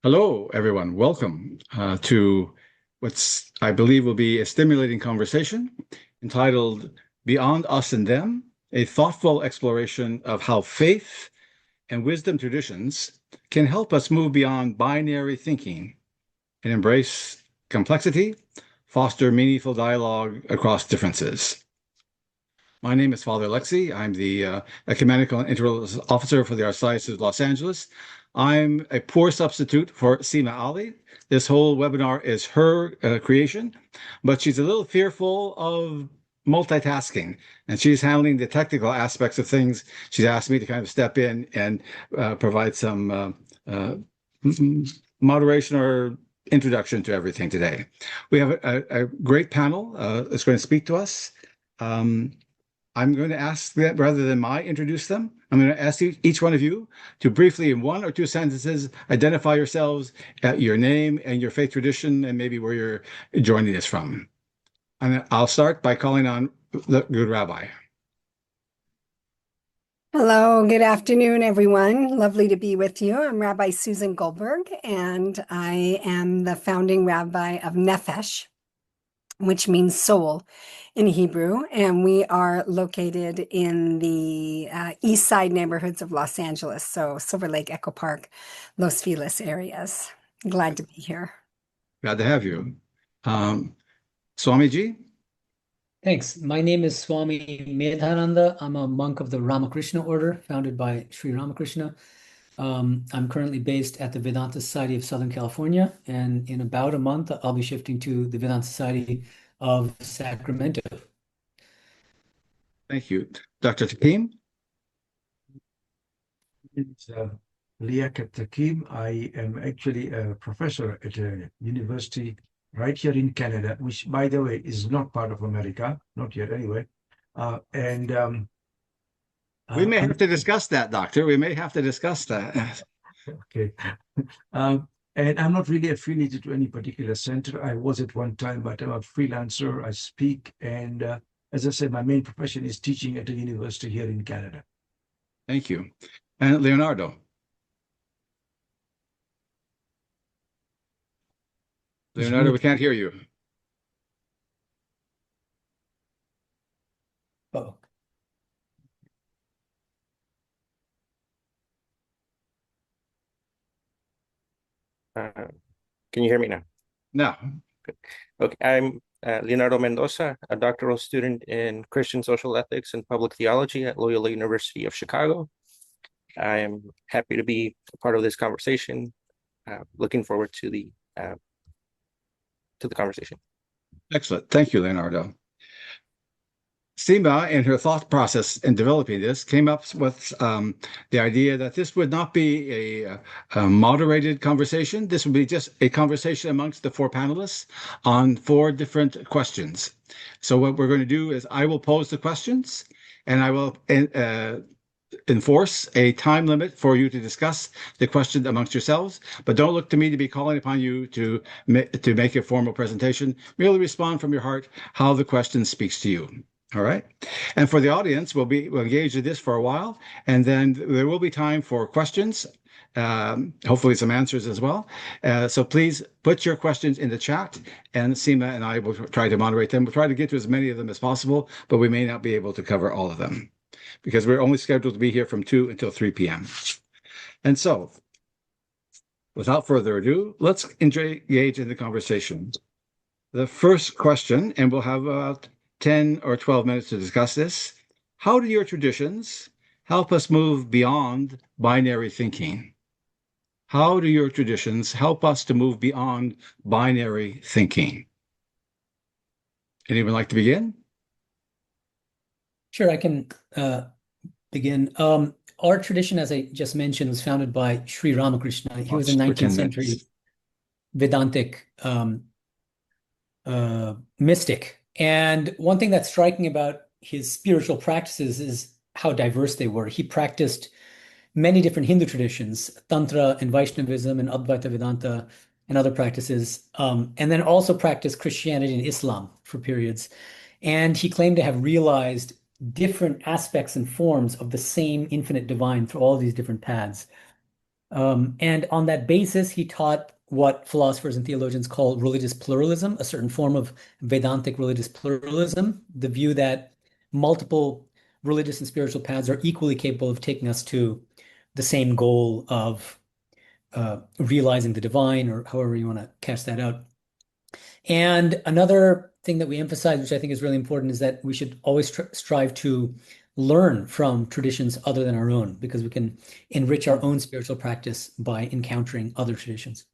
Hello, everyone. Welcome to what's I believe will be a stimulating conversation entitled Beyond Us and Them, a thoughtful exploration of how faith and wisdom traditions can help us move beyond binary thinking and embrace complexity, foster meaningful dialogue across differences. My name is Father Alexei. I'm the Ecumenical and Interreligious Officer for the Archdiocese of Los Angeles. I'm a poor substitute for Seema Ali. This whole webinar is her creation, but she's a little fearful of multitasking, and she's handling the technical aspects of things. She's asked me to kind of step in and provide some moderation or introduction to everything today. We have a great panel that's going to speak to us. I'm going to ask that rather than introduce them. I'm going to ask each one of you to briefly, in one or two sentences, identify yourselves, your name and your faith tradition, and maybe where you're joining us from. And I'll start by calling on the good Rabbi. Hello, good afternoon, everyone. Lovely to be with you. I'm Rabbi Susan Goldberg, and I am the founding rabbi of Nefesh, which means soul in Hebrew, and we are located in the east side neighborhoods of Los Angeles, so Silver Lake, Echo Park, Los Feliz areas. Glad to be here. Glad to have you. Swamiji? Thanks. My name is Swami Medhananda. I'm a monk of the Ramakrishna order, founded by Sri Ramakrishna. I'm currently based at the Vedanta Society of Southern California, and in about a month, I'll be shifting to the Vedanta Society of Sacramento. Thank you. Dr. Takim? It's Liyakat Takim. I am actually a professor at a university right here in Canada, which, by the way, is not part of America, not yet anyway. We may have to discuss that, Doctor. We may have to discuss that. Okay. And I'm not really affiliated to any particular center. I was at one time, but I'm a freelancer. I speak. And as I said, my main profession is teaching at a university here in Canada. Thank you. And Leonardo? Leonardo, we can't hear you. Oh. Can you hear me now? No. Good. Okay, I'm Guardado Mendoza, a doctoral student in Christian social ethics and public theology at Loyola University of Chicago. I am happy to be a part of this conversation. Looking forward to the conversation. Excellent. Thank you, Leonardo. Seema, in her thought process in developing this, came up with the idea that this would not be a moderated conversation. This would be just a conversation amongst the four panelists on four different questions. So what we're going to do is I will pose the questions, and I will enforce a time limit for you to discuss the question amongst yourselves, but don't look to me to be calling upon you to make a formal presentation. Merely respond from your heart how the question speaks to you. All right. And for the audience, we'll engage in this for a while, and then there will be time for questions, hopefully some answers as well. So please put your questions in the chat, and Seema and I will try to moderate them. We'll try to get to as many of them as possible, but we may not be able to cover all of them because we're only scheduled to be here from 2 until 3 p.m. And so, without further ado, let's engage in the conversation. The first question, and we'll have about 10 or 12 minutes to discuss this. How do your traditions help us move beyond binary thinking? How do your traditions help us to move beyond binary thinking? Anyone like to begin? Sure, I can begin. Our tradition, as I just mentioned, was founded by Sri Ramakrishna. He was a 19th century Vedantic mystic. And one thing that's striking about his spiritual practices is how diverse they were. He practiced many different Hindu traditions, Tantra and Vaishnavism and Advaita Vedanta and other practices, and then also practiced Christianity and Islam for periods. And he claimed to have realized different aspects and forms of the same infinite divine through all these different paths. And on that basis, he taught what philosophers and theologians call religious pluralism, a certain form of Vedantic religious pluralism, the view that multiple religious and spiritual paths are equally capable of taking us to the same goal of realizing the divine, or however you want to cast that out. And another thing that we emphasize, which I think is really important, is that we should always strive to learn from traditions other than our own, because we can enrich our own spiritual practice by encountering other traditions.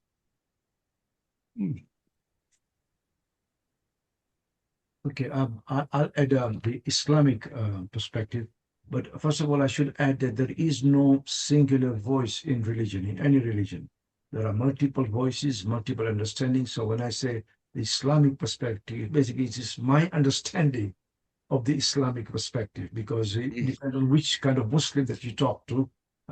Okay, I'll add the Islamic perspective. But first of all, I should add that there is no singular voice in religion, in any religion. There are multiple voices, multiple understandings. So when I say the Islamic perspective, basically it is my understanding of the Islamic perspective, because it depends on which kind of Muslim that you talk to.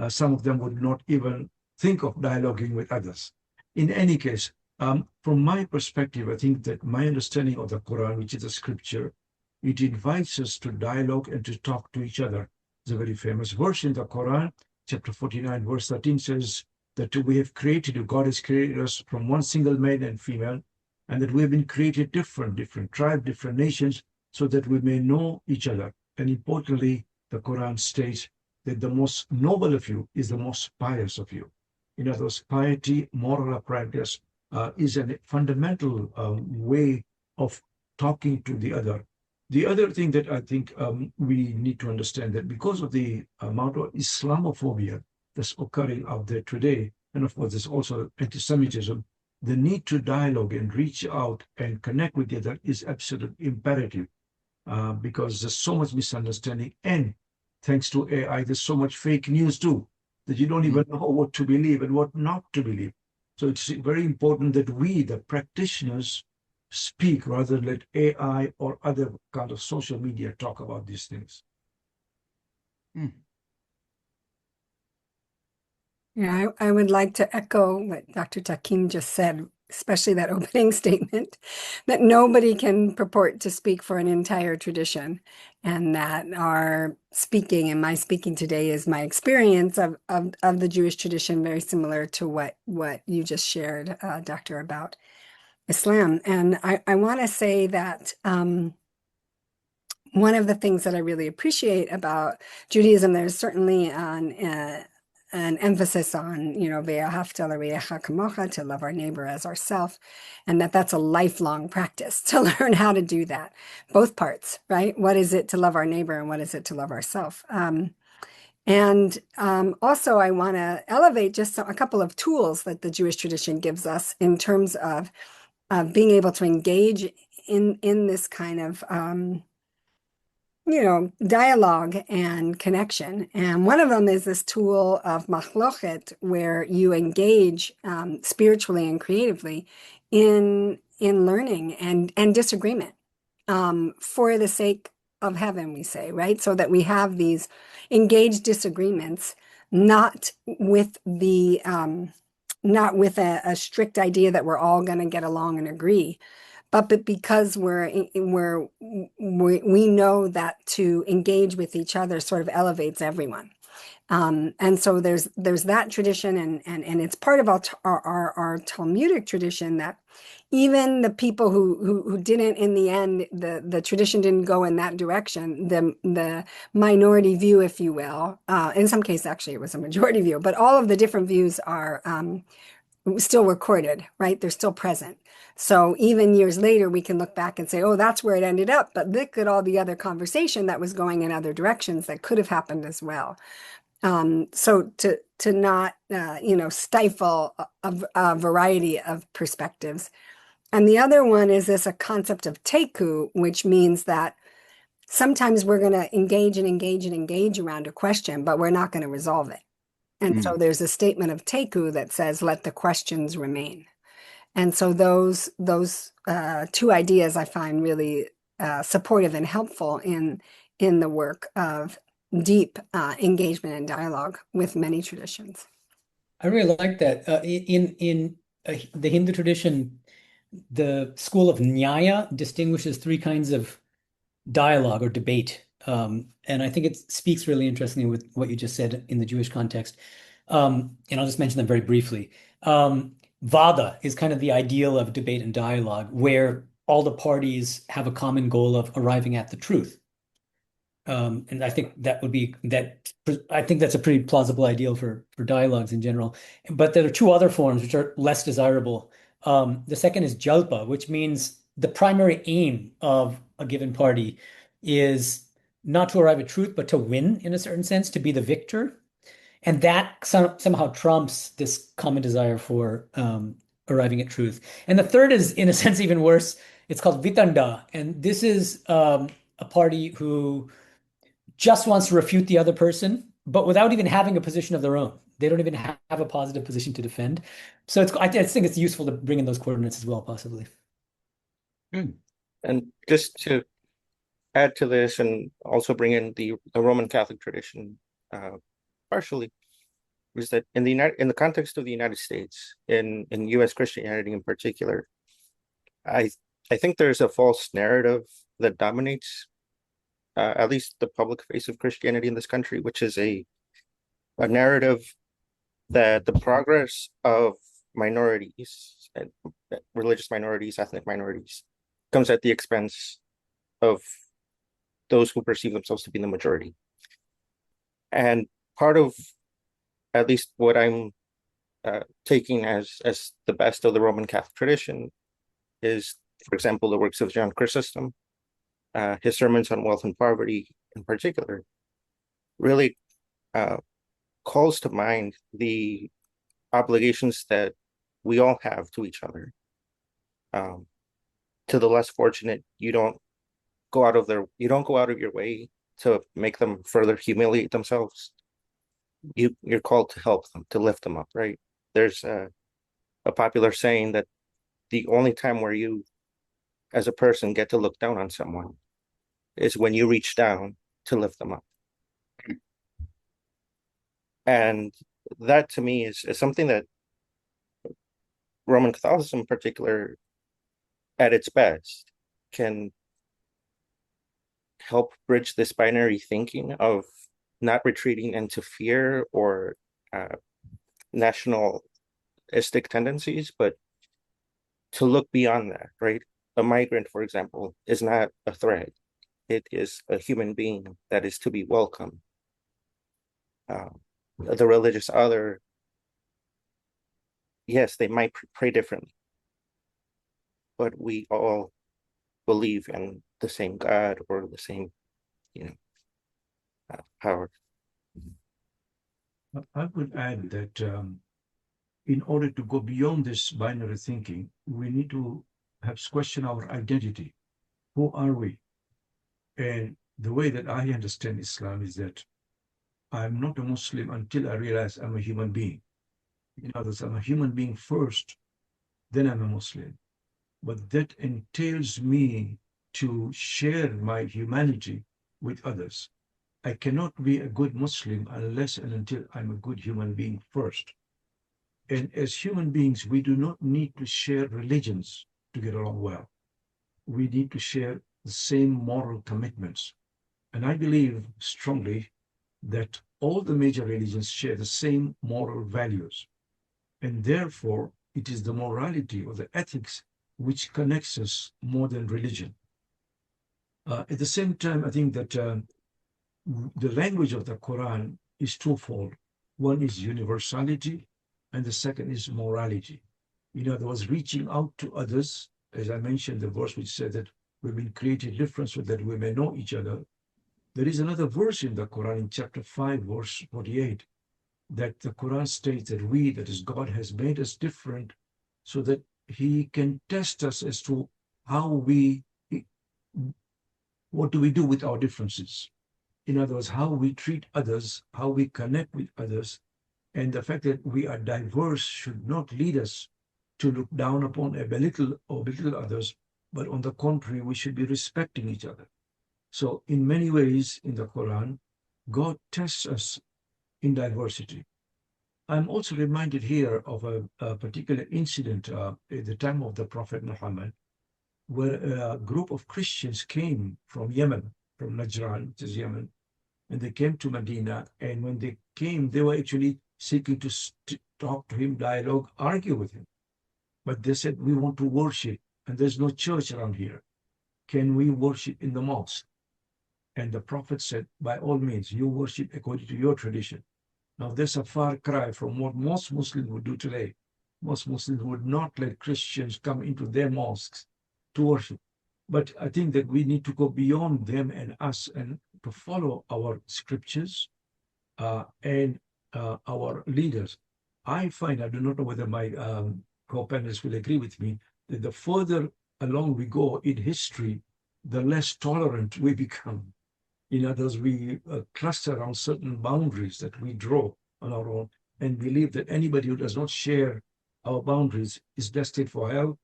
Some of them would not even think of dialoguing with others. In any case, from my perspective, I think that my understanding of the Quran, which is a scripture, it invites us to dialogue and to talk to each other. It's a very famous verse in the Quran, chapter 49, verse 13 says that we have created, God has created us from one single male and female, and that we have been created different tribes, different nations, so that we may know each other. And importantly, the Quran states that the most noble of you is the most pious of you. In other words, piety, moral practice, is a fundamental way of talking to the other. The other thing that I think we need to understand, that because of the amount of Islamophobia that's occurring out there today, and of course there's also anti-Semitism, the need to dialogue and reach out and connect with the other is absolutely imperative, because there's so much misunderstanding, and thanks to AI, there's so much fake news too, that you don't even know what to believe and what not to believe. So it's very important that we, the practitioners, speak rather than let AI or other kind of social media talk about these things. Yeah, I would like to echo what Dr. Takim just said, especially that opening statement, that nobody can purport to speak for an entire tradition, and that our speaking and my speaking today is my experience of the Jewish tradition, very similar to what you just shared, Doctor, about Islam. And I want to say that one of the things that I really appreciate about Judaism, there's certainly an emphasis on, ve'ahavta l'reacha kamocha, to love our neighbor as ourself, and that's a lifelong practice to learn how to do that, both parts, right? What is it to love our neighbor, and what is it to love ourselves? Also, I want to elevate just a couple of tools that the Jewish tradition gives us in terms of being able to engage in this kind of dialogue and connection. And one of them is this tool of machlochet, where you engage spiritually and creatively in learning and disagreement for the sake of heaven, we say, right? So that we have these engaged disagreements, not with a strict idea that we're all going to get along and agree, but because we know that to engage with each other sort of elevates everyone. And so there's that tradition, and it's part of our Talmudic tradition that even the people who didn't, in the end, the tradition didn't go in that direction, the minority view, if you will, in some cases actually it was a majority view, but all of the different views are still recorded, right? They're still present. So even years later, we can look back and say, oh, that's where it ended up. But look at all the other conversation that was going in other directions that could have happened as well. So to not, stifle a variety of perspectives. And the other one is a concept of teku, which means that sometimes we're going to engage around a question, but we're not going to resolve it. And so there's a statement of teku that says, let the questions remain. And so those two ideas I find really supportive and helpful in the work of deep engagement and dialogue with many traditions. I really like that. In the Hindu tradition, the school of Nyaya distinguishes three kinds of dialogue or debate. And I think it speaks really interestingly with what you just said in the Jewish context. And I'll just mention them very briefly. Vada is kind of the ideal of debate and dialogue, where all the parties have a common goal of arriving at the truth. And I think that would be that. I think that's a pretty plausible ideal for dialogues in general. But there are two other forms which are less desirable. The second is jalpa, which means the primary aim of a given party is not to arrive at truth, but to win in a certain sense, to be the victor. And that somehow trumps this common desire for arriving at truth. And the third is, in a sense, even worse. It's called Vitanda. And this is a party who just wants to refute the other person, but without even having a position of their own. They don't even have a positive position to defend. So I think it's useful to bring in those coordinates as well, possibly. Good. And just to add to this and also bring in the Roman Catholic tradition, partially, is that in the context of the United States, in U.S. Christianity in particular, I think there's a false narrative that dominates at least the public face of Christianity in this country, which is a narrative that the progress of minorities, and religious minorities, ethnic minorities, comes at the expense of those who perceive themselves to be the majority. And part of, at least what I'm taking as the best of the Roman Catholic tradition is, for example, the works of John Chrysostom, his sermons on wealth and poverty in particular, really calls to mind the obligations that we all have to each other. To the less fortunate, you don't go out of your way to make them further humiliate themselves. You're called to help them, to lift them up, right? There's a popular saying that the only time where you, as a person, get to look down on someone is when you reach down to lift them up. And that, to me, is something that Roman Catholicism in particular, at its best, can help bridge this binary thinking of not retreating into fear or nationalistic tendencies, but to look beyond that, right? A migrant, for example, is not a threat. It is a human being that is to be welcomed. The religious other, yes, they might pray differently, but we all believe in the same God or the same, power. I would add that in order to go beyond this binary thinking, we need to perhaps question our identity. Who are we? And the way that I understand Islam is that I'm not a Muslim until I realize I'm a human being. In other words, I'm a human being first, then I'm a Muslim. But that entails me to share my humanity with others. I cannot be a good Muslim unless and until I'm a good human being first. And as human beings, we do not need to share religions to get along well. We need to share the same moral commitments. And I believe strongly that all the major religions share the same moral values. And therefore, it is the morality or the ethics which connects us more than religion. At the same time, I think that the language of the Quran is twofold. One is universality, and the second is morality. In other words, reaching out to others, as I mentioned, the verse which said that we've been created different so that we may know each other. There is another verse in the Quran, in chapter 5, verse 48, that the Quran states that we, that is God, has made us different so that he can test us as to what do we do with our differences. In other words, how we treat others, how we connect with others, and the fact that we are diverse should not lead us to look down upon or belittle others, but on the contrary, we should be respecting each other. So in many ways in the Quran, God tests us in diversity. I'm also reminded here of a particular incident at the time of the Prophet Muhammad, where a group of Christians came from Yemen, from Najran, which is Yemen, and they came to Medina. And when they came, they were actually seeking to talk to him, dialogue, argue with him. But they said, we want to worship, and there's no church around here. Can we worship in the mosque? And the Prophet said, by all means, you worship according to your tradition. Now, there's a far cry from what most Muslims would do today. Most Muslims would not let Christians come into their mosques to worship. But I think that we need to go beyond them and us and to follow our scriptures and our leaders. I find, I do not know whether my co-panelists will agree with me, that the further along we go in history, the less tolerant we become. In others, we cluster around certain boundaries that we draw on our own and believe that anybody who does not share our boundaries is destined for hell.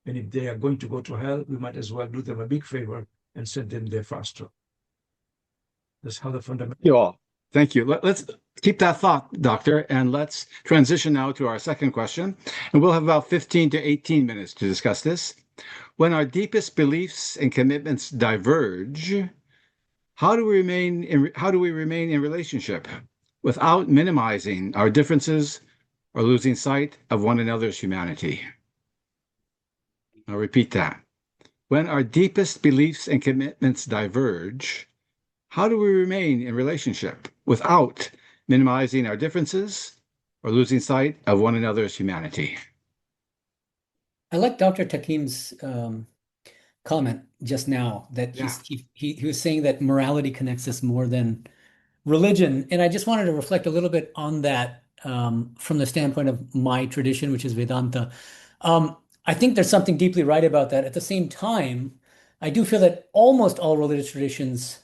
And if they are going to go to hell, we might as well do them a big favor and send them there faster. That's how the fundamental. You all. Thank you. Let's keep that thought, Doctor, and let's transition now to our second question. And we'll have about 15 to 18 minutes to discuss this. When our deepest beliefs and commitments diverge, how do we remain in relationship without minimizing our differences or losing sight of one another's humanity? I'll repeat that. When our deepest beliefs and commitments diverge, how do we remain in relationship without minimizing our differences or losing sight of one another's humanity? I like Dr. Takim's comment just now that he was saying that morality connects us more than religion. And I just wanted to reflect a little bit on that from the standpoint of my tradition, which is Vedanta. I think there's something deeply right about that. At the same time, I do feel that almost all religious traditions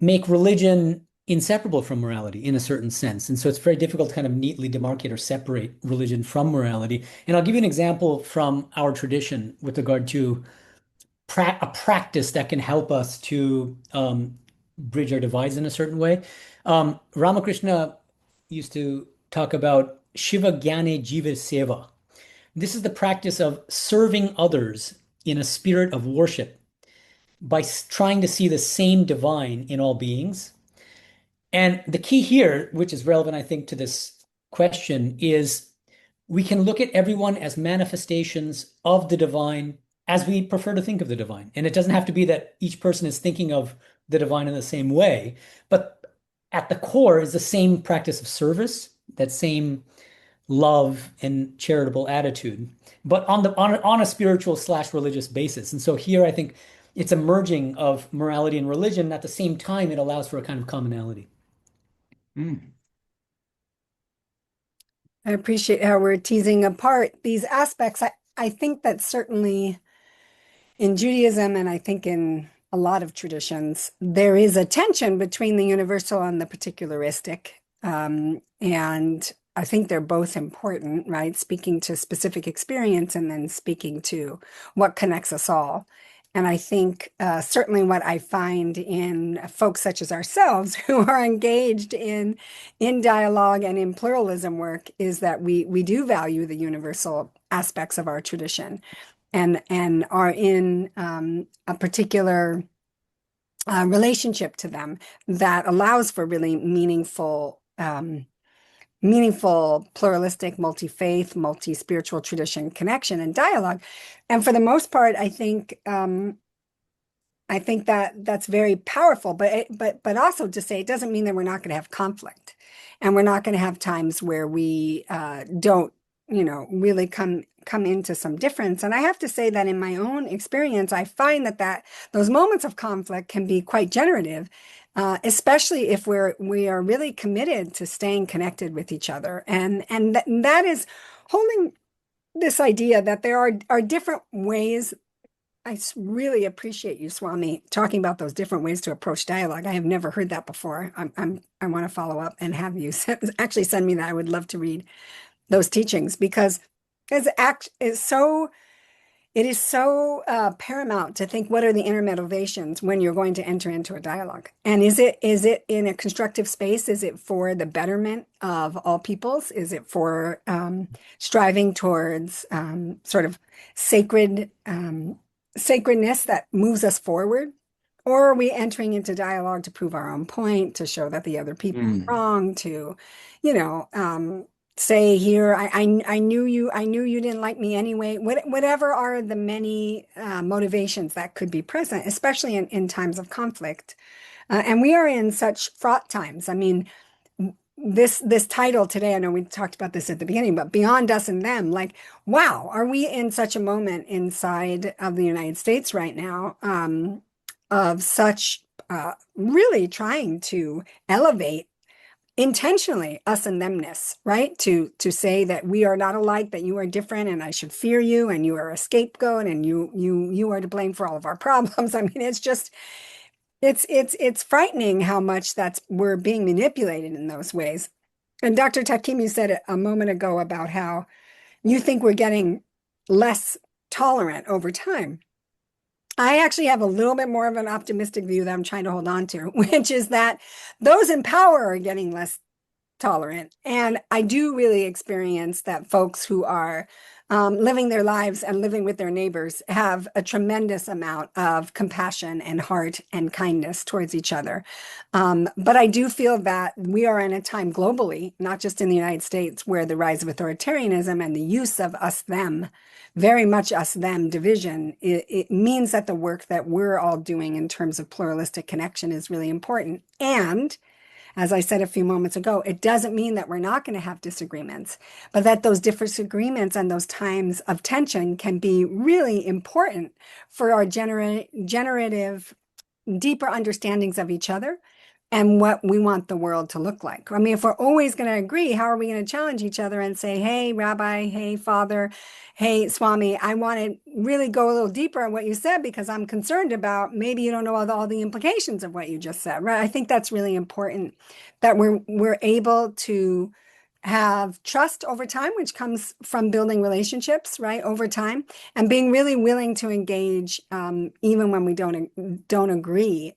make religion inseparable from morality in a certain sense. And so it's very difficult to kind of neatly demarcate or separate religion from morality. And I'll give you an example from our tradition with regard to a practice that can help us to bridge our divides in a certain way. Ramakrishna used to talk about Shiva Jnane Jiva Seva. This is the practice of serving others in a spirit of worship by trying to see the same divine in all beings. And the key here, which is relevant, I think, to this question, is we can look at everyone as manifestations of the divine as we prefer to think of the divine. And it doesn't have to be that each person is thinking of the divine in the same way, but at the core is the same practice of service, that same love and charitable attitude, but on a spiritual / religious basis. And so here I think it's a merging of morality and religion, and at the same time it allows for a kind of commonality. I appreciate how we're teasing apart these aspects. I think that certainly in Judaism, and I think in a lot of traditions, there is a tension between the universal and the particularistic. And I think they're both important, right? Speaking to specific experience and then speaking to what connects us all. And I think certainly what I find in folks such as ourselves who are engaged in dialogue and in pluralism work is that we do value the universal aspects of our tradition and are in a particular relationship to them that allows for really meaningful, pluralistic, multi-faith, multi-spiritual tradition connection and dialogue. And for the most part, I think that that's very powerful, but also to say it doesn't mean that we're not going to have conflict, and we're not going to have times where we don't, really come into some difference. And I have to say that in my own experience, I find that those moments of conflict can be quite generative. Especially if we are really committed to staying connected with each other, and that is holding this idea that there are different ways. I really appreciate you, Swami, talking about those different ways to approach dialogue. I have never heard that before. I want to follow up and have you actually send me that. I would love to read those teachings because it is so paramount to think what are the inner motivations when you're going to enter into a dialogue. And is it in a constructive space? Is it for the betterment of all peoples? Is it for striving towards sort of sacredness that moves us forward? Or are we entering into dialogue to prove our own point, to show that the other people are wrong, to, you know, say here, I knew you didn't like me anyway. Whatever are the many motivations that could be present, especially in times of conflict. And we are in such fraught times. I mean, this title today, I know we talked about this at the beginning, but Beyond Us and Them, like, wow, are we in such a moment inside of the United States right now of such really trying to elevate intentionally us and themness, right? To say that we are not alike, that you are different, and I should fear you, and you are a scapegoat, and you are to blame for all of our problems. I mean, it's just it's frightening how much we're being manipulated in those ways. And Dr. Takim, you said a moment ago about how you think we're getting less tolerant over time. I actually have a little bit more of an optimistic view that I'm trying to hold on to, which is that those in power are getting less tolerant. And I do really experience that folks who are living their lives and living with their neighbors have a tremendous amount of compassion and heart and kindness towards each other. But I do feel that we are in a time globally, not just in the United States, where the rise of authoritarianism and the use of us-them, very much us-them division, it means that the work that we're all doing in terms of pluralistic connection is really important. And as I said a few moments ago, it doesn't mean that we're not going to have disagreements, but that those disagreements and those times of tension can be really important for our generative, deeper understandings of each other and what we want the world to look like. I mean, if we're always going to agree, how are we going to challenge each other and say, hey, Rabbi, hey, Father, hey, Swami, I want to really go a little deeper on what you said because I'm concerned about maybe you don't know all the implications of what you just said, right? I think that's really important, that we're able to have trust over time, which comes from building relationships, right, over time, and being really willing to engage even when we don't agree.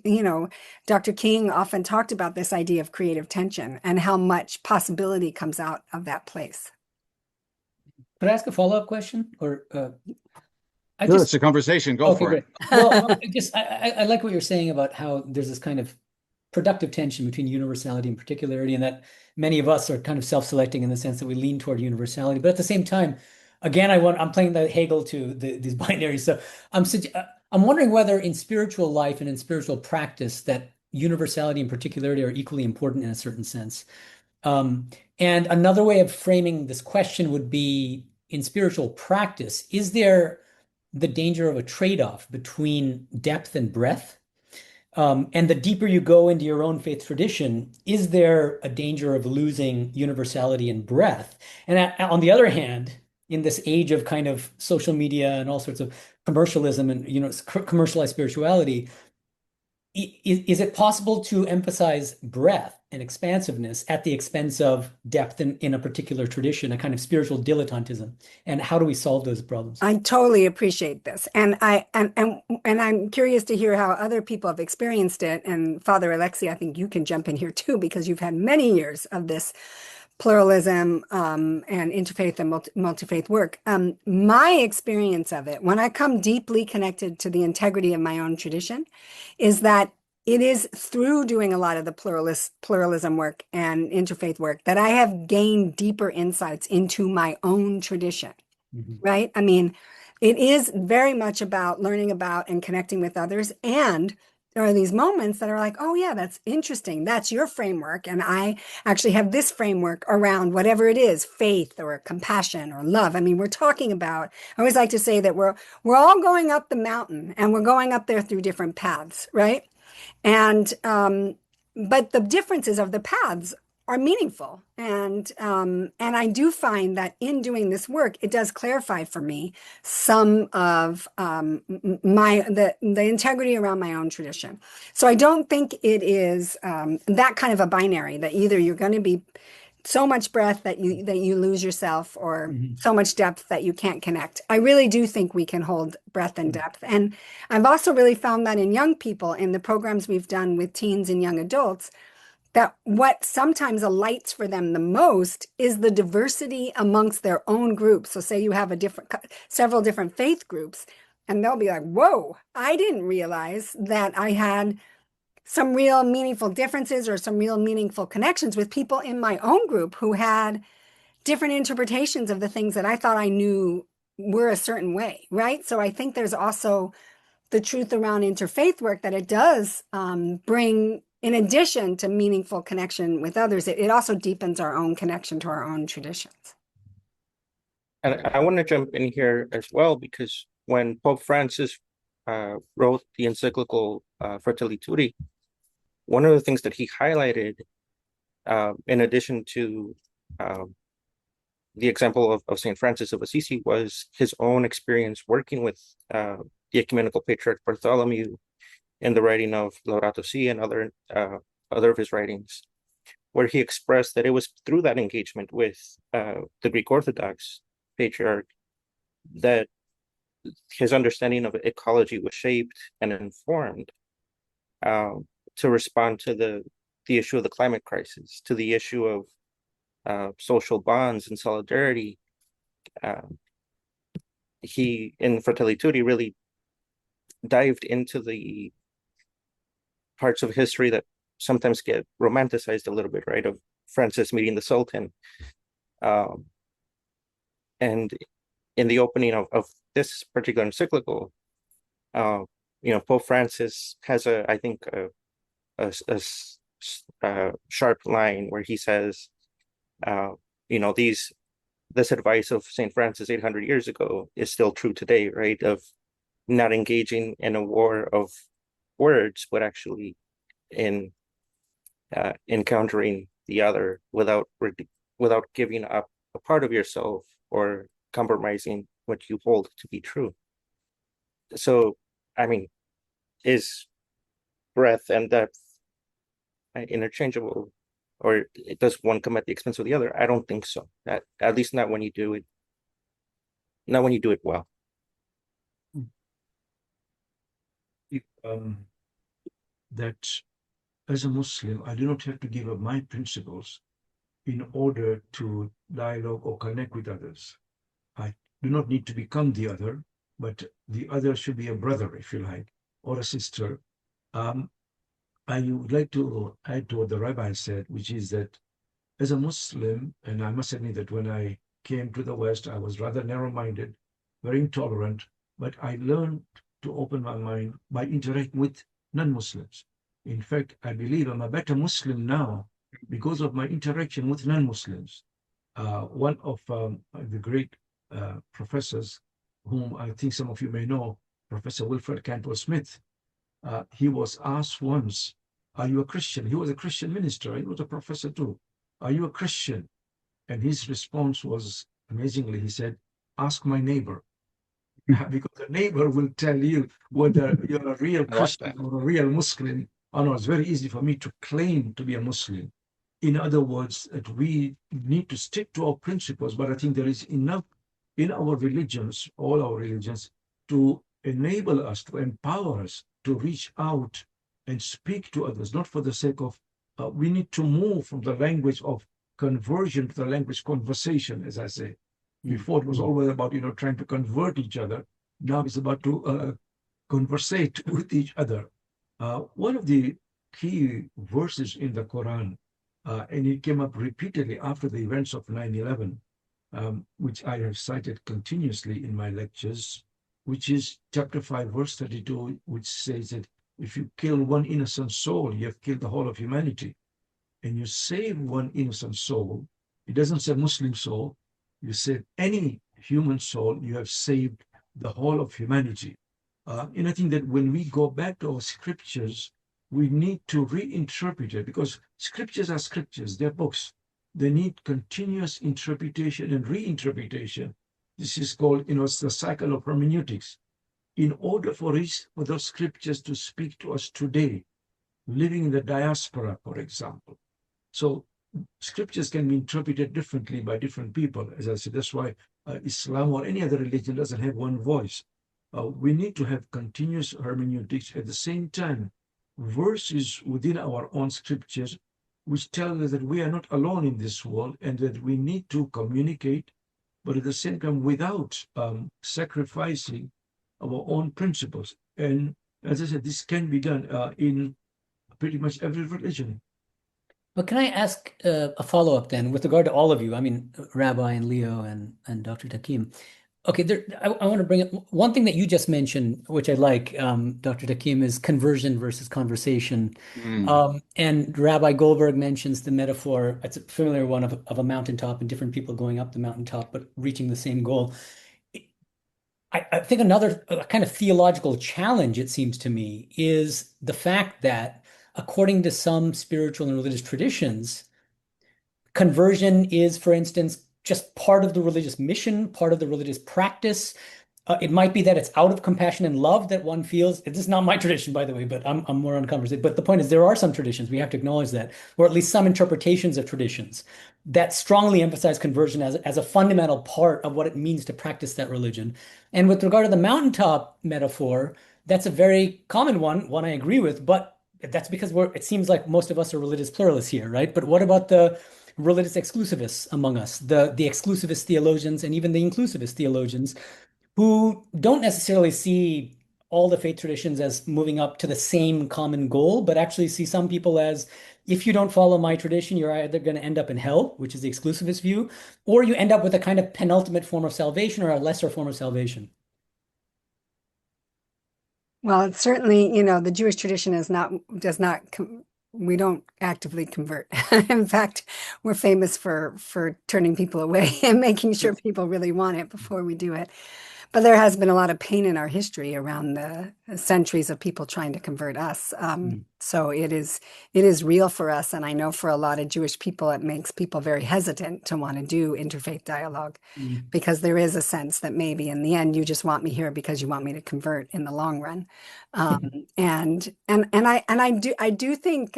You know, Dr. King often talked about this idea of creative tension and how much possibility comes out of that place. Could I ask a follow-up question? Or it's a conversation. Go for it. Well, I like what you're saying about how there's this kind of productive tension between universality and particularity, and that many of us are kind of self-selecting in the sense that we lean toward universality. But at the same time, again, I'm playing the Hegel to these binaries. So I'm wondering whether in spiritual life and in spiritual practice that universality and particularity are equally important in a certain sense. And another way of framing this question would be, in spiritual practice, is there the danger of a trade-off between depth and breadth? And the deeper you go into your own faith tradition, is there a danger of losing universality and breadth? And on the other hand, in this age of kind of social media and all sorts of commercialism and, you know, commercialized spirituality, is it possible to emphasize breadth and expansiveness at the expense of depth in a particular tradition, a kind of spiritual dilettantism? And how do we solve those problems? I totally appreciate this. And I'm curious to hear how other people have experienced it. And Father Alexei, I think you can jump in here too, because you've had many years of this pluralism and interfaith and multi-faith work. My experience of it, when I come deeply connected to the integrity of my own tradition, is that it is through doing a lot of the pluralism work and interfaith work that I have gained deeper insights into my own tradition, right? I mean, it is very much about learning about and connecting with others. And there are these moments that are like, oh yeah, that's interesting. That's your framework. And I actually have this framework around whatever it is, faith or compassion or love. I mean, we're talking about, I always like to say that we're all going up the mountain and we're going up there through different paths, right? And, but the differences of the paths are meaningful. And I do find that in doing this work, it does clarify for me some of the integrity around my own tradition. So I don't think it is that kind of a binary that either you're going to be so much breadth that you lose yourself, or so much depth that you can't connect. I really do think we can hold breadth and depth. And I've also really found that in young people, in the programs we've done with teens and young adults, that what sometimes alights for them the most is the diversity amongst their own groups. So say you have several different faith groups. and they'll be like, whoa, I didn't realize that I had some real meaningful differences or some real meaningful connections with people in my own group who had different interpretations of the things that I thought I knew were a certain way, right? So I think there's also the truth around interfaith work that it does bring, in addition to meaningful connection with others, it also deepens our own connection to our own traditions. And I want to jump in here as well, because when Pope Francis wrote the encyclical Fratelli Tutti, one of the things that he highlighted, in addition to the example of St. Francis of Assisi, was his own experience working with the ecumenical patriarch Bartholomew in the writing of Laudato Si and other of his writings, where he expressed that it was through that engagement with the Greek Orthodox patriarch that his understanding of ecology was shaped and informed to respond to the issue of the climate crisis, to the issue of social bonds and solidarity. He, in Fratelli Tutti, really dived into the parts of history that sometimes get romanticized a little bit, right? Of Francis meeting the Sultan. And in the opening of this particular encyclical, Pope Francis has I think a sharp line where he says, this advice of St. Francis 800 years ago is still true today, right? Of not engaging in a war of words, but actually in encountering the other without giving up a part of yourself or compromising what you hold to be true. So, I mean, is breadth and depth interchangeable, or does one come at the expense of the other? I don't think so. At least not when you do it. Not when you do it well. That as a Muslim, I do not have to give up my principles in order to dialogue or connect with others. I do not need to become the other, but the other should be a brother, if you like, or a sister. I would like to add to what the Rabbi said, which is that as a Muslim, and I must admit that when I came to the West, I was rather narrow-minded, very intolerant, but I learned to open my mind by interacting with non-Muslims. In fact, I believe I'm a better Muslim now because of my interaction with non-Muslims. One of the great professors, whom I think some of you may know, Professor Wilfred Cantwell Smith, he was asked once, are you a Christian? He was a Christian minister. He was a professor too. Are you a Christian? And his response was, amazingly, he said, ask my neighbor. Because the neighbor will tell you whether you're a real Christian or a real Muslim. Oh no, it's very easy for me to claim to be a Muslim. In other words, that we need to stick to our principles, but I think there is enough in our religions, all our religions, to enable us, to empower us to reach out and speak to others, not for the sake of, we need to move from the language of conversion to the language conversation, as I say. Before it was always about, trying to convert each other. Now it's about to conversate with each other. One of the key verses in the Quran, and it came up repeatedly after the events of 9/11, which I have cited continuously in my lectures, which is chapter 5, verse 32, which says that if you kill one innocent soul, you have killed the whole of humanity. And you save one innocent soul, it doesn't say Muslim soul, you save any human soul, you have saved the whole of humanity. And I think that when we go back to our scriptures, we need to reinterpret it, because scriptures are scriptures, they're books. They need continuous interpretation and reinterpretation. This is called, it's the cycle of hermeneutics. In order for those scriptures to speak to us today, living in the diaspora, for example. So scriptures can be interpreted differently by different people. As I said, that's why Islam or any other religion doesn't have one voice. We need to have continuous hermeneutics. At the same time, verses within our own scriptures which tell us that we are not alone in this world and that we need to communicate, but at the same time without sacrificing our own principles. And as I said, this can be done in pretty much every religion. But can I ask a follow-up then with regard to all of you? I mean, Rabbi and Leo and Dr. Takim. Okay, I want to bring up one thing that you just mentioned, which I like, Dr. Takim, is conversion versus conversation. And Rabbi Goldberg mentions the metaphor, it's a familiar one of a mountaintop and different people going up the mountaintop, but reaching the same goal. I think another kind of theological challenge, it seems to me, is the fact that according to some spiritual and religious traditions, conversion is, for instance, just part of the religious mission, part of the religious practice. It might be that it's out of compassion and love that one feels. This is not my tradition, by the way, but I'm more on conversation. But the point is, there are some traditions, we have to acknowledge that, or at least some interpretations of traditions that strongly emphasize conversion as a fundamental part of what it means to practice that religion. And with regard to the mountaintop metaphor, that's a very common one I agree with, but that's because it seems like most of us are religious pluralists here, right? But what about the religious exclusivists among us, the exclusivist theologians and even the inclusivist theologians, who don't necessarily see all the faith traditions as moving up to the same common goal, but actually see some people as, if you don't follow my tradition, you're either going to end up in hell, which is the exclusivist view, or you end up with a kind of penultimate form of salvation or a lesser form of salvation. Well, it's certainly, the Jewish tradition we don't actively convert. In fact, we're famous for turning people away and making sure people really want it before we do it. But there has been a lot of pain in our history around the centuries of people trying to convert us. So it is real for us. And I know for a lot of Jewish people, it makes people very hesitant to want to do interfaith dialogue because there is a sense that maybe in the end, you just want me here because you want me to convert in the long run. And I do think,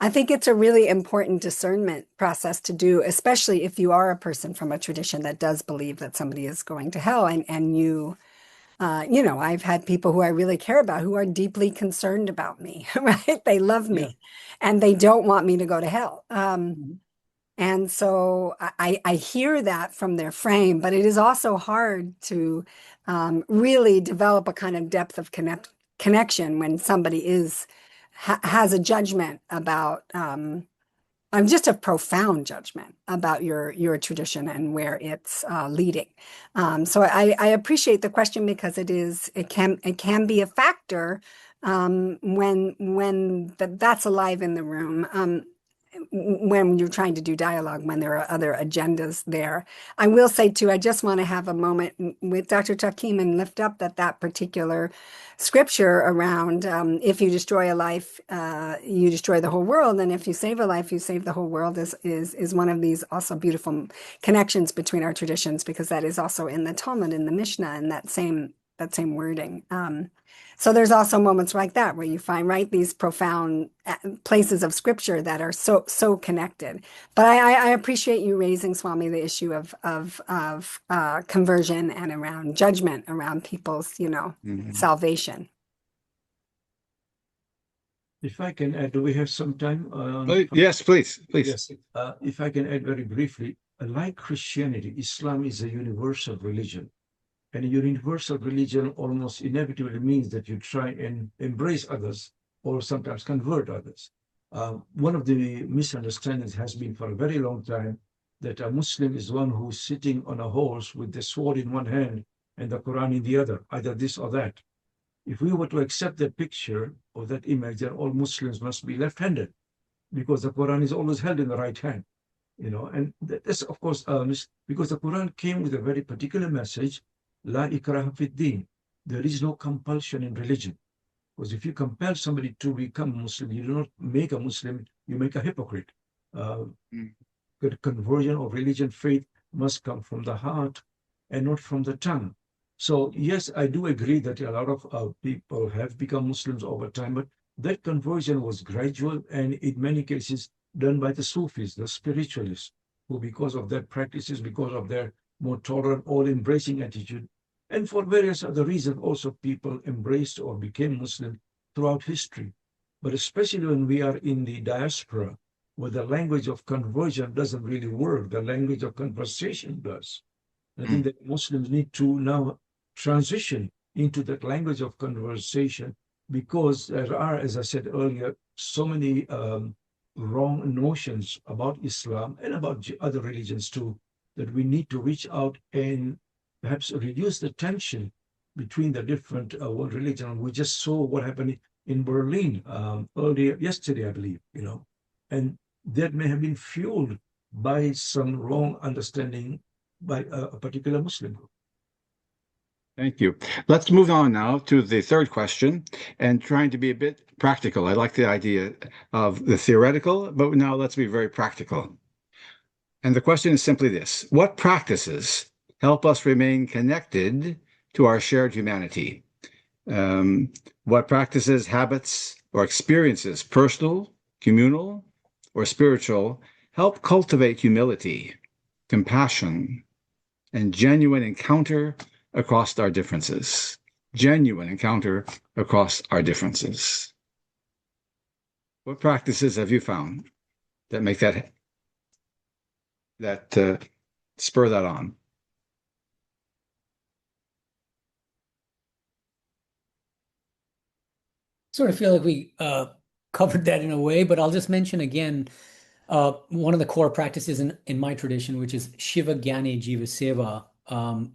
I think it's a really important discernment process to do, especially if you are a person from a tradition that does believe that somebody is going to hell. And you, I've had people who I really care about who are deeply concerned about me, right? They love me and they don't want me to go to hell. And so I hear that from their frame, but it is also hard to really develop a kind of depth of connection when somebody has a judgment about just a profound judgment about your tradition and where it's leading. So I appreciate the question because it can be a factor when that's alive in the room. When you're trying to do dialogue, when there are other agendas there. I will say too, I just want to have a moment with Dr. Takim and lift up that particular scripture around if you destroy a life, you destroy the whole world, and if you save a life, you save the whole world is one of these also beautiful connections between our traditions, because that is also in the Talmud, in the Mishnah, and that same wording. So there's also moments like that where you find, right, these profound places of scripture that are so connected. But I appreciate you raising, Swami, the issue of conversion and around judgment around people's, salvation. If I can add, do we have some time? Yes, please. Yes. If I can add very briefly, like Christianity, Islam is a universal religion. And a universal religion almost inevitably means that you try and embrace others or sometimes convert others. One of the misunderstandings has been for a very long time that a Muslim is one who's sitting on a horse with the sword in one hand and the Quran in the other, either this or that. If we were to accept that picture or that image, then all Muslims must be left-handed because the Quran is always held in the right hand. And that's, of course, because the Quran came with a very particular message. La ikraha fid din. There is no compulsion in religion. Because if you compel somebody to become Muslim, you do not make a Muslim, you make a hypocrite. Conversion of religion, faith must come from the heart and not from the tongue. So yes, I do agree that a lot of people have become Muslims over time, but that conversion was gradual and in many cases done by the Sufis, the spiritualists, who because of their practices, because of their more tolerant, all-embracing attitude, and for various other reasons, also people embraced or became Muslim throughout history. But especially when we are in the diaspora, where the language of conversion doesn't really work, the language of conversation does. I think that Muslims need to now transition into that language of conversation, because there are, as I said earlier, so many wrong notions about Islam and about other religions too, that we need to reach out and perhaps reduce the tension between the different world religions. We just saw what happened in Berlin earlier yesterday, I believe, and that may have been fueled by some wrong understanding by a particular Muslim group. Thank you. Let's move on now to the third question and trying to be a bit practical. I like the idea of the theoretical, but now let's be very practical. And the question is simply this: what practices help us remain connected to our shared humanity? What practices, habits, or experiences, personal, communal, or spiritual, help cultivate humility, compassion, and genuine encounter across our differences? Genuine encounter across our differences. What practices have you found that make that spur that on? Sort of feel like we covered that in a way, but I'll just mention again one of the core practices in my tradition, which is Shiva Gyani Jiva Seva,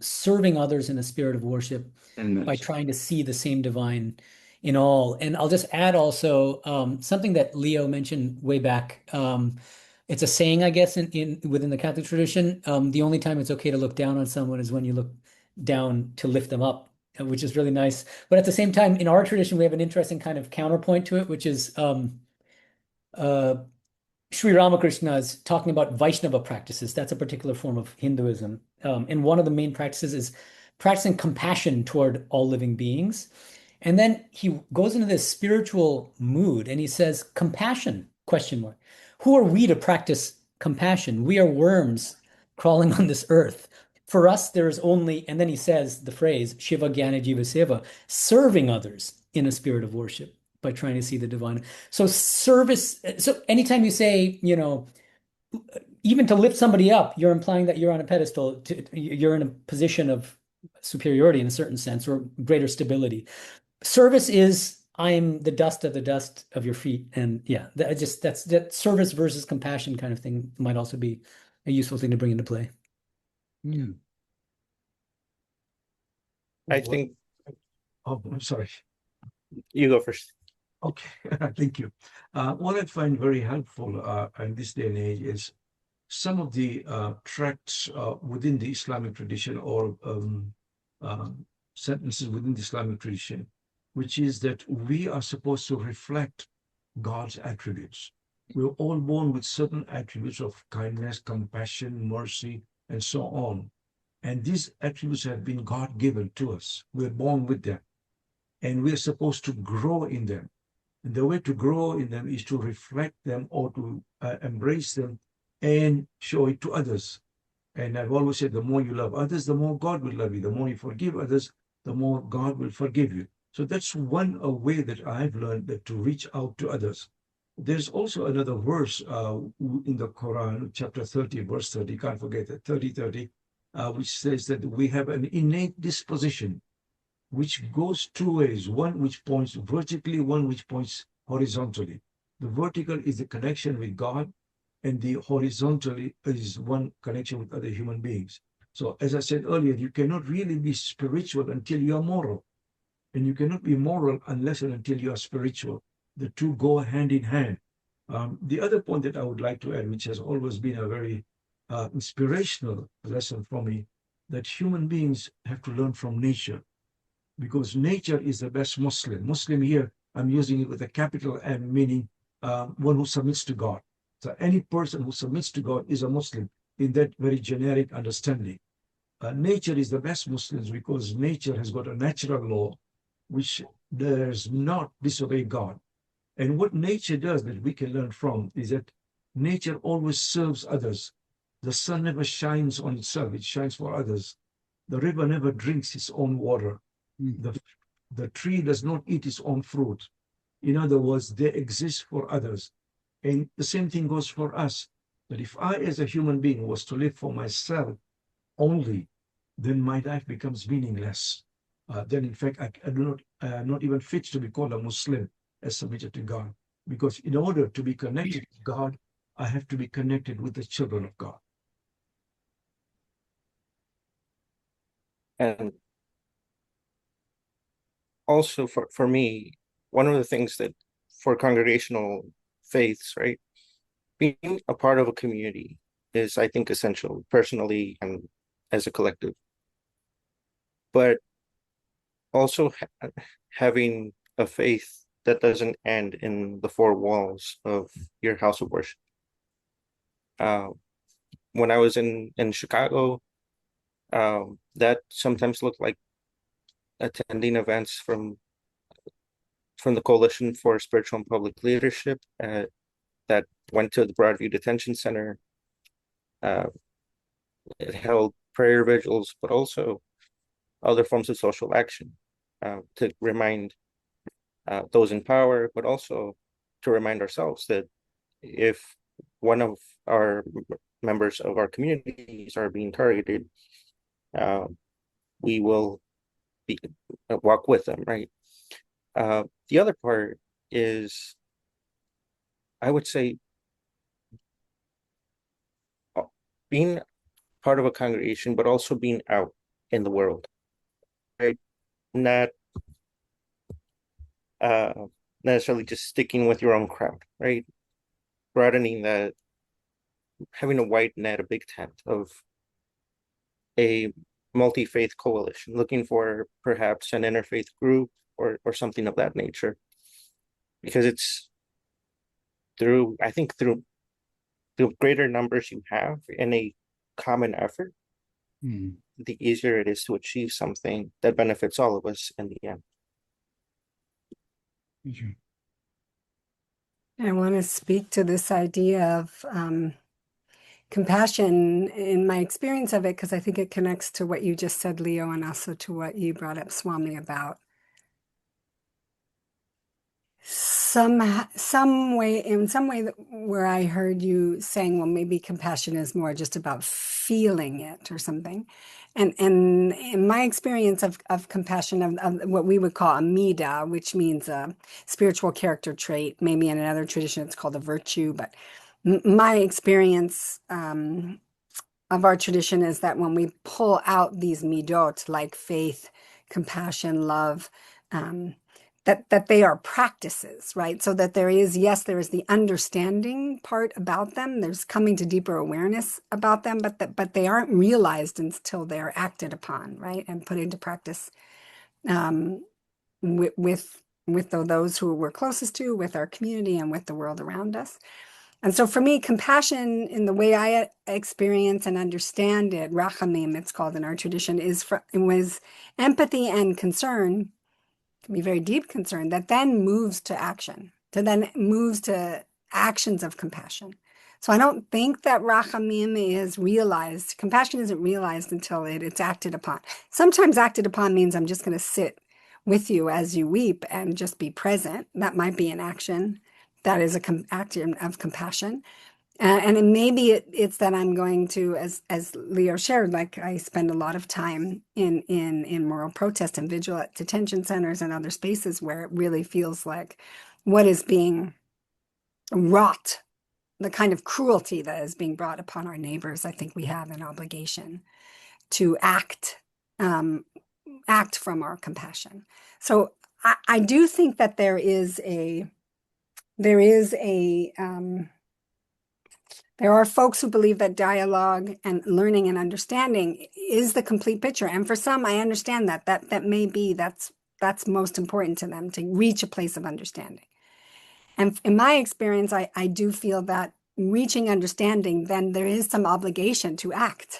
serving others in a spirit of worship by trying to see the same divine in all. And I'll just add also something that Leo mentioned way back. It's a saying, I guess, within the Catholic tradition. The only time it's okay to look down on someone is when you look down to lift them up, which is really nice. But at the same time, in our tradition, we have an interesting kind of counterpoint to it, which is Sri Ramakrishna is talking about Vaishnava practices. That's a particular form of Hinduism. And one of the main practices is practicing compassion toward all living beings. And then he goes into this spiritual mood and he says, compassion, question mark. Who are we to practice compassion? We are worms crawling on this earth. For us, there is only, and then he says the phrase, Shiva Gyana Jiva Seva, serving others in a spirit of worship by trying to see the divine. So service, so anytime you say, even to lift somebody up, you're implying that you're on a pedestal, you're in a position of superiority in a certain sense, or greater stability. Service is, I'm the dust of your feet. And yeah, that service versus compassion kind of thing might also be a useful thing to bring into play. Yeah. I think. Oh, I'm sorry. You go first. Okay, thank you. What I find very helpful in this day and age is some of the tracts within the Islamic tradition, or sentences within the Islamic tradition, which is that we are supposed to reflect God's attributes. We're all born with certain attributes of kindness, compassion, mercy, and so on. And these attributes have been God-given to us. We're born with them. And we're supposed to grow in them. And the way to grow in them is to reflect them, or to embrace them and show it to others. And I've always said, the more you love others, the more God will love you. The more you forgive others, the more God will forgive you. So that's one way that I've learned, that to reach out to others. There's also another verse in the Quran, chapter 30, verse 30, can't forget that, 30, which says that we have an innate disposition which goes two ways, one which points vertically, one which points horizontally. The vertical is the connection with God, and the horizontally is one connection with other human beings. So as I said earlier, you cannot really be spiritual until you are moral. And you cannot be moral unless and until you are spiritual. The two go hand in hand. The other point that I would like to add, which has always been a very inspirational lesson for me, that human beings have to learn from nature, because nature is the best Muslim. Muslim here, I'm using it with a capital M, meaning one who submits to God. So any person who submits to God is a Muslim in that very generic understanding. Nature is the best Muslims, because nature has got a natural law which does not disobey God. And what nature does that we can learn from is that nature always serves others. The sun never shines on itself, it shines for others. The river never drinks its own water. The tree does not eat its own fruit. In other words, they exist for others. And the same thing goes for us. That if I, as a human being, was to live for myself only, then my life becomes meaningless. then in fact I do not even fit to be called a Muslim as submitted to God. Because in order to be connected to God, I have to be connected with the children of God. And also for me, one of the things that for congregational faiths, right, being a part of a community is, I think, essential personally and as a collective. But also having a faith that doesn't end in the four walls of your house of worship. When I was in Chicago, that sometimes looked like attending events from the Coalition for Spiritual and Public Leadership that went to the Broadview Detention Center. It held prayer vigils, but also other forms of social action to remind those in power, but also to remind ourselves that if one of our members of our communities are being targeted, we will walk with them, right? The other part is, I would say, being part of a congregation, but also being out in the world, right? Not necessarily just sticking with your own crowd, right? Broadening that, having a wide net, a big tent of a multi-faith coalition, looking for perhaps an interfaith group or something of that nature. Because it's through the greater numbers you have in a common effort, the easier it is to achieve something that benefits all of us in the end. I want to speak to this idea of compassion in my experience of it, because I think it connects to what you just said, Leo, and also to what you brought up, Swami, about some way where I heard you saying, well, maybe compassion is more just about feeling it or something. And in my experience of compassion, of what we would call a midah, which means a spiritual character trait, maybe in another tradition it's called a virtue, but my experience of our tradition is that when we pull out these midot, like faith, compassion, love, that they are practices, right? So that there is the understanding part about them. There's coming to deeper awareness about them, but they aren't realized until they're acted upon, right? And put into practice with those who we're closest to, with our community, and with the world around us. And so for me, compassion, in the way I experience and understand it, rachamim, it's called in our tradition, was empathy and concern, can be very deep concern, that then moves to action, actions of compassion. So I don't think that rachamim is realized. Compassion isn't realized until it's acted upon. Sometimes acted upon means I'm just going to sit with you as you weep and just be present. That might be an action. That is an action of compassion. And maybe it's that I'm going to, as Leo shared, like I spend a lot of time in moral protest and vigil at detention centers and other spaces where it really feels like what is being wrought, the kind of cruelty that is being brought upon our neighbors. I think we have an obligation to act from our compassion. So I do think that there are folks who believe that dialogue and learning and understanding is the complete picture. And for some, I understand that may be, that's most important to them, to reach a place of understanding. And in my experience, I do feel that reaching understanding, then there is some obligation to act,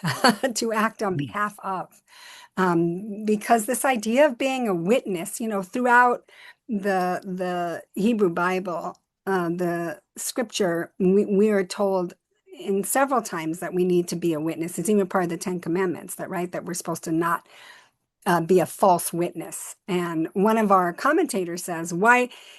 to act on behalf of. Because this idea of being a witness, throughout the Hebrew Bible, the scripture, we are told in several times that we need to be a witness. It's even part of the 10 Commandments, that we're supposed to not be a false witness. And one of our commentators says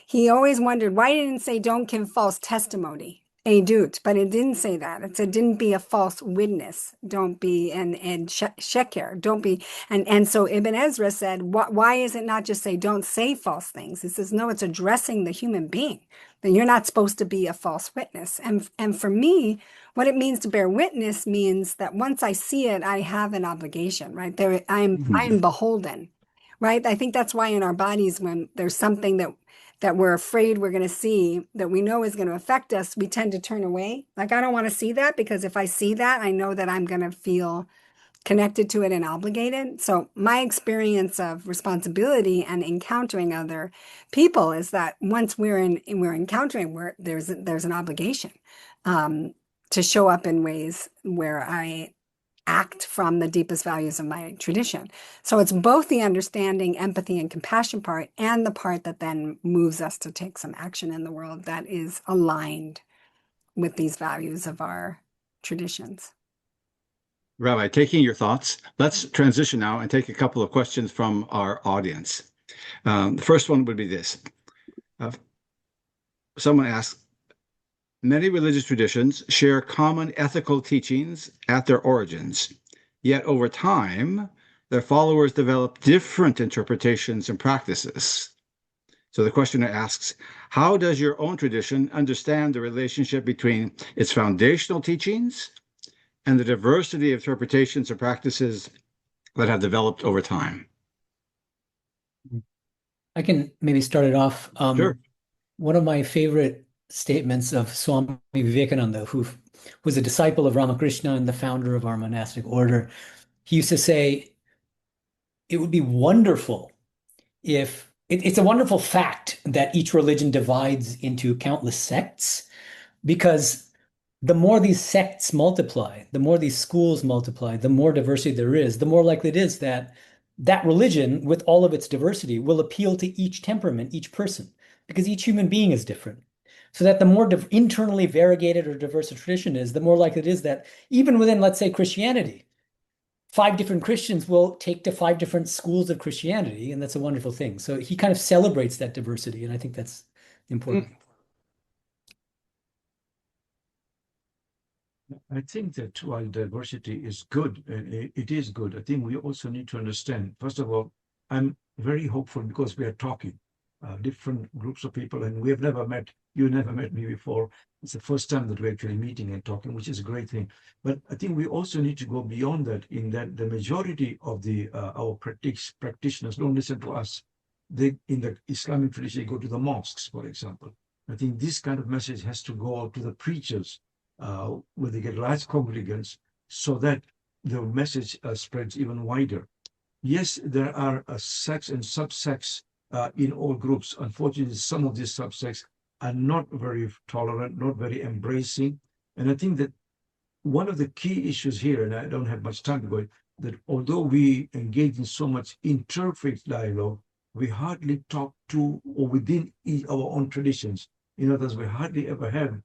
he always wondered why he didn't say don't give false testimony. Edut, but it didn't say that. It said, didn't be a false witness. Don't be and sheker. Don't be. And so Ibn Ezra said, why is it not just say, don't say false things? It says, no, it's addressing the human being, that you're not supposed to be a false witness. And for me, what it means to bear witness means that once I see it, I have an obligation, right? There, I'm beholden, right? I think that's why in our bodies, when there's something that we're afraid we're going to see that we know is going to affect us, we tend to turn away. Like, I don't want to see that, because if I see that, I know that I'm going to feel connected to it and obligated. So my experience of responsibility and encountering other people is that once we're encountering, there's an obligation to show up in ways where I act from the deepest values of my tradition. So it's both the understanding, empathy, and compassion part, and the part that then moves us to take some action in the world that is aligned with these values of our traditions. Rabbi, taking your thoughts, let's transition now and take a couple of questions from our audience. The first one would be this. Someone asks, many religious traditions share common ethical teachings at their origins, yet over time, their followers develop different interpretations and practices. So the questioner asks, how does your own tradition understand the relationship between its foundational teachings and the diversity of interpretations and practices that have developed over time? I can maybe start it off. Sure. One of my favorite statements of Swami Vivekananda, who was a disciple of Ramakrishna and the founder of our monastic order, he used to say, it would be wonderful if it's a wonderful fact that each religion divides into countless sects, because the more these sects multiply, the more these schools multiply, the more diversity there is, the more likely it is that that religion, with all of its diversity, will appeal to each temperament, each person, because each human being is different. So that the more internally variegated or diverse a tradition is, the more likely it is that even within, let's say, Christianity, 5 different Christians will take to 5 different schools of Christianity, and that's a wonderful thing. So he kind of celebrates that diversity, and I think that's important. I think that while diversity is good, it is good, I think we also need to understand, first of all, I'm very hopeful because we are talking, different groups of people, and we have never met. You never met me before. It's the first time that we're actually meeting and talking, which is a great thing. But I think we also need to go beyond that, in that the majority of our practitioners don't listen to us. They, in the Islamic tradition, go to the mosques, for example. I think this kind of message has to go out to the preachers, where they get large congregants, so that the message spreads even wider. Yes, there are sects and subsects in all groups. Unfortunately, some of these subsects are not very tolerant, not very embracing. And I think that one of the key issues here, and I don't have much time to go, that although we engage in so much interfaith dialogue, we hardly talk to or within our own traditions. In other words, we hardly ever have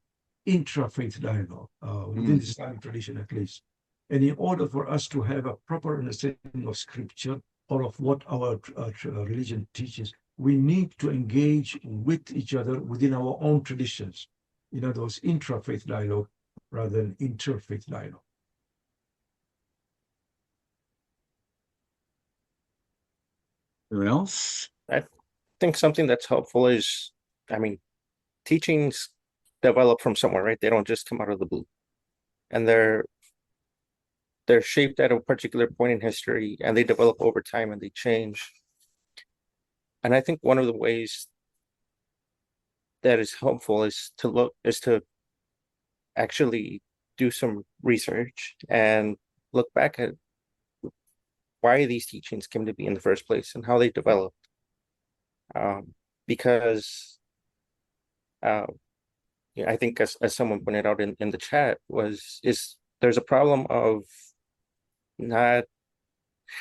intrafaith dialogue within the Islamic tradition, at least. And in order for us to have a proper understanding of scripture or of what our religion teaches, we need to engage with each other within our own traditions. In other words, intrafaith dialogue rather than interfaith dialogue. Anyone else? I think something that's helpful is, teachings develop from somewhere, right? They don't just come out of the blue. And they're shaped at a particular point in history, and they develop over time and they change. And I think one of the ways that is helpful is to actually do some research and look back at why these teachings came to be in the first place and how they developed. Because I think, as someone pointed out in the chat, there's a problem of not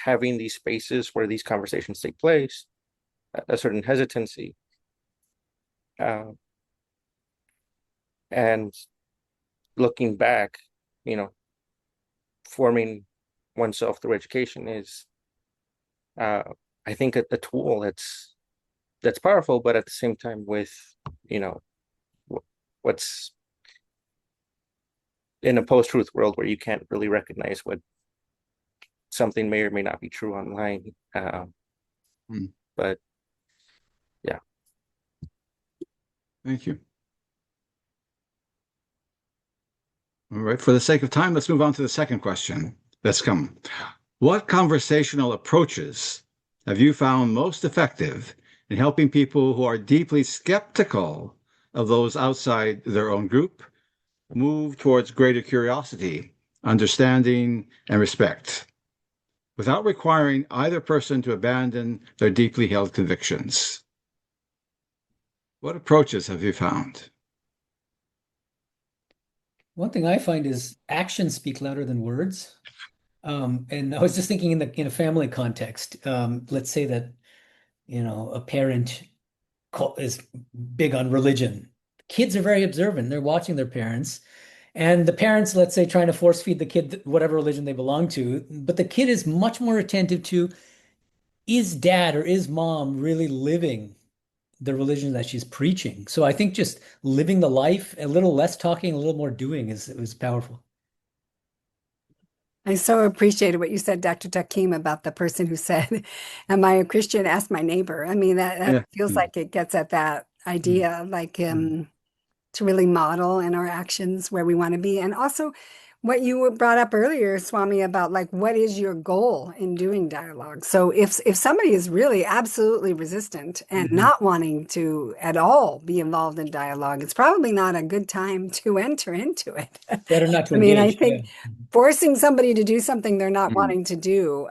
having these spaces where these conversations take place, a certain hesitancy. And looking back, forming oneself through education is, I think, a tool that's powerful, but at the same time with, what's in a post-truth world where you can't really recognize what something may or may not be true online. But yeah. Thank you. All right, for the sake of time, let's move on to the second question that's come. What conversational approaches have you found most effective in helping people who are deeply skeptical of those outside their own group move towards greater curiosity, understanding, and respect, without requiring either person to abandon their deeply held convictions? What approaches have you found? One thing I find is actions speak louder than words. And I was just thinking in a family context. Let's say that, a parent is big on religion. Kids are very observant. They're watching their parents. And the parents, let's say, trying to force feed the kid whatever religion they belong to. But the kid is much more attentive to, is dad or is mom really living the religion that she's preaching? So I think just living the life, a little less talking, a little more doing is powerful. I so appreciated what you said, Dr. Takim, about the person who said, "Am I a Christian? Ask my neighbor." I mean, that feels like it gets at that idea, like to really model in our actions where we want to be. And also what you brought up earlier, Swami, about like what is your goal in doing dialogue? So if somebody is really absolutely resistant and not wanting to at all be involved in dialogue, it's probably not a good time to enter into it. Better not to I mean, I engage. think forcing somebody to do something they're not wanting to do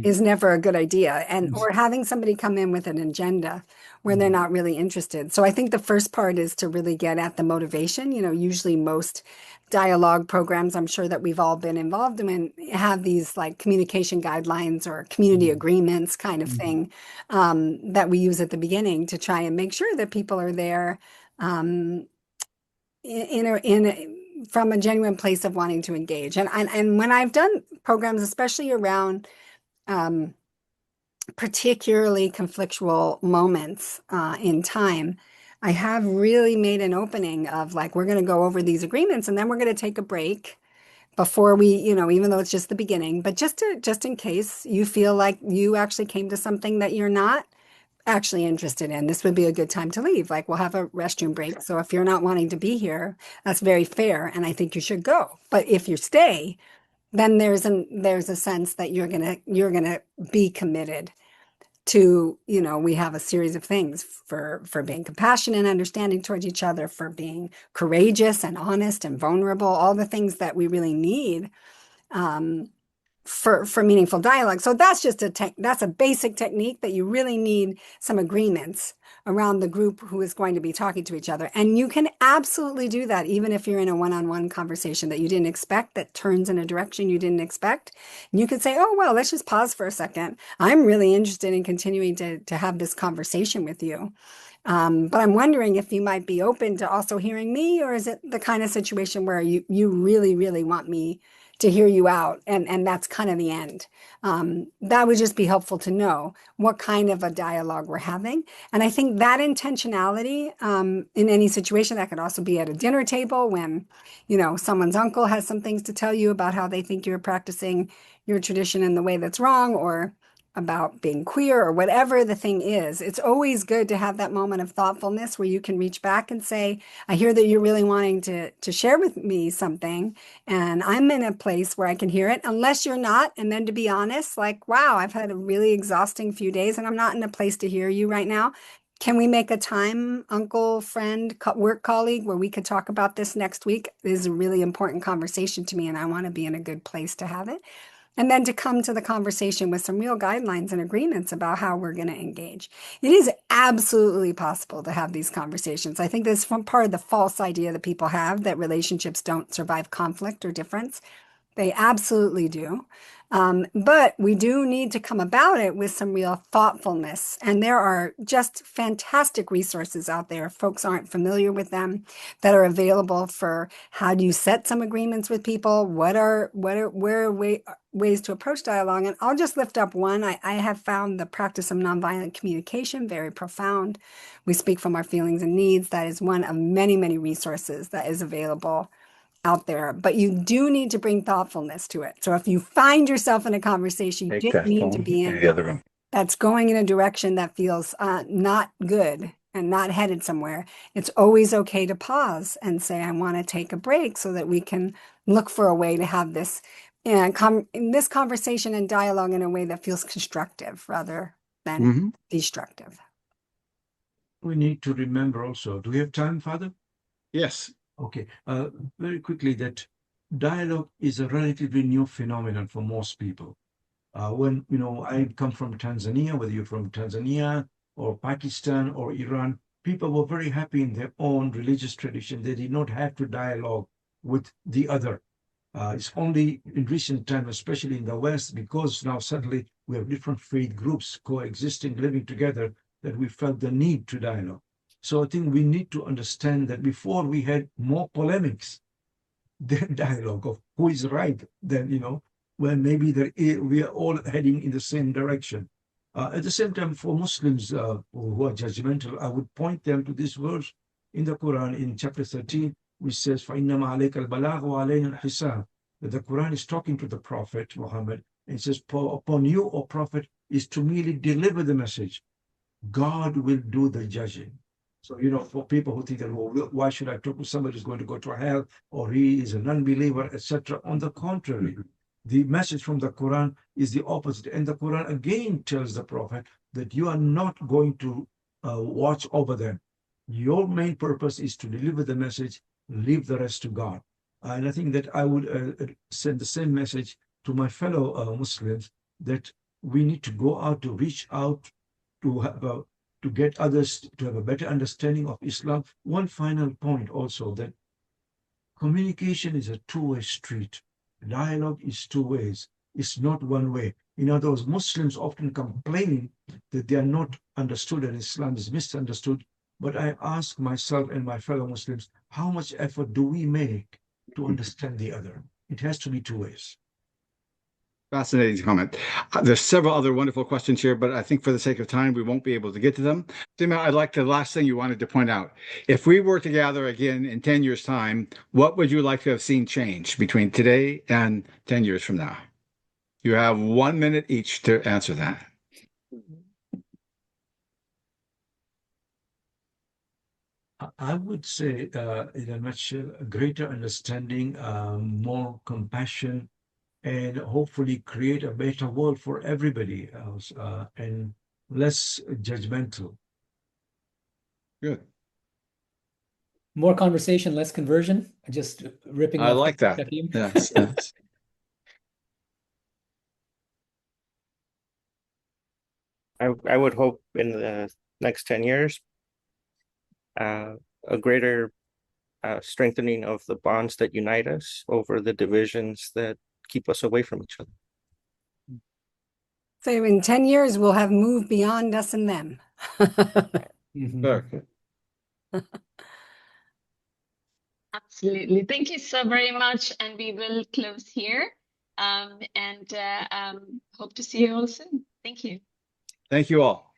is never a good idea. And or having somebody come in with an agenda where they're not really interested. So I think the first part is to really get at the motivation. Usually most dialogue programs, I'm sure that we've all been involved in, have these like communication guidelines or community agreements kind of thing that we use at the beginning to try and make sure that people are there from a genuine place of wanting to engage. And when I've done programs, especially around particularly conflictual moments in time, I have really made an opening of like, we're going to go over these agreements and then we're going to take a break before we, even though it's just the beginning, but just in case you feel like you actually came to something that you're not actually interested in, this would be a good time to leave. Like we'll have a restroom break. So if you're not wanting to be here, that's very fair. And I think you should go. But if you stay, then there's a sense that you're gonna be committed to, we have a series of things for being compassionate and understanding towards each other, for being courageous and honest and vulnerable, all the things that we really need for meaningful dialogue. So that's just that's a basic technique that you really need some agreements around the group who is going to be talking to each other. And you can absolutely do that even if you're in a one-on-one conversation that you didn't expect, that turns in a direction you didn't expect. And you can say, oh, well, let's just pause for a second. I'm really interested in continuing to have this conversation with you. But I'm wondering if you might be open to also hearing me, or is it the kind of situation where you really, really want me to hear you out, and that's kind of the end. That would just be helpful to know what kind of a dialogue we're having. And I think that intentionality in any situation, that could also be at a dinner table when, someone's uncle has some things to tell you about how they think you're practicing your tradition in the way that's wrong, or about being queer, or whatever the thing is. It's always good to have that moment of thoughtfulness where you can reach back and say, I hear that you're really wanting to share with me something, and I'm in a place where I can hear it, unless you're not. And then to be honest, like, wow, I've had a really exhausting few days and I'm not in a place to hear you right now. Can we make a time, uncle, friend, work colleague, where we could talk about this next week? This is a really important conversation to me and I want to be in a good place to have it. And then to come to the conversation with some real guidelines and agreements about how we're going to engage. It is absolutely possible to have these conversations. I think this is part of the false idea that people have, that relationships don't survive conflict or difference. They absolutely do. But we do need to come about it with some real thoughtfulness. And there are just fantastic resources out there, if folks aren't familiar with them, that are available for how do you set some agreements with people? Where are ways to approach dialogue? And I'll just lift up one. I have found the practice of nonviolent communication very profound. We speak from our feelings and needs. That is one of many, many resources that is available out there, but you do need to bring thoughtfulness to it. So if you find yourself in a conversation you didn't mean to be in, the other room. that's going in a direction that feels not good and not headed somewhere, it's always okay to pause and say, I want to take a break so that we can look for a way to have this in this conversation and dialogue in a way that feels constructive rather than destructive. We need to remember also, do we have time, Father? Yes. Okay, very quickly, that dialogue is a relatively new phenomenon for most people. When, I come from Tanzania, whether you're from Tanzania or Pakistan or Iran, people were very happy in their own religious tradition. They did not have to dialogue with the other. It's only in recent time, especially in the West, because now suddenly we have different faith groups coexisting, living together, that we felt the need to dialogue. So I think we need to understand that before we had more polemics than dialogue of who is right, then, when maybe we are all heading in the same direction. At the same time, for Muslims who are judgmental, I would point them to this verse in the Quran in chapter 13, which says, فَإِنَّمَا عَلَيْكَ الْبَلَاغُ وَعَلَيْنَا الْحِسَابُ. That the Quran is talking to the Prophet Muhammad, and it says, upon you, O Prophet, is to merely deliver the message. God will do the judging. So, for people who think that, well, why should I talk to somebody who's going to go to hell, or he is an unbeliever, etc.? On the contrary, the message from the Quran is the opposite. And the Quran again tells the Prophet that you are not going to watch over them. Your main purpose is to deliver the message, leave the rest to God. And I think that I would send the same message to my fellow Muslims, that we need to go out to reach out to get others to have a better understanding of Islam. One final point also, that communication is a two-way street. Dialogue is two ways. It's not one way. In other words, Muslims often complain that they are not understood and Islam is misunderstood. But I ask myself and my fellow Muslims, how much effort do we make to understand the other? It has to be two ways. Fascinating comment. There's several other wonderful questions here, but I think for the sake of time, we won't be able to get to them. Seema, I'd like the last thing you wanted to point out. If we were to gather again in 10 years' time, what would you like to have seen change between today and 10 years from now? You have 1 minute each to answer that. I would say, in a nutshell, a greater understanding, more compassion, and hopefully create a better world for everybody else, and less judgmental. Good. More conversation, less conversion. Just ripping I off like that. Takim. Yes, yes. I would hope in the next 10 years, a greater strengthening of the bonds that unite us over the divisions that keep us away from each other. So in 10 years, we'll have moved beyond us and them. Okay. Absolutely. Thank you so very much. And we will close here. Hope to see you all soon. Thank you. Thank you all.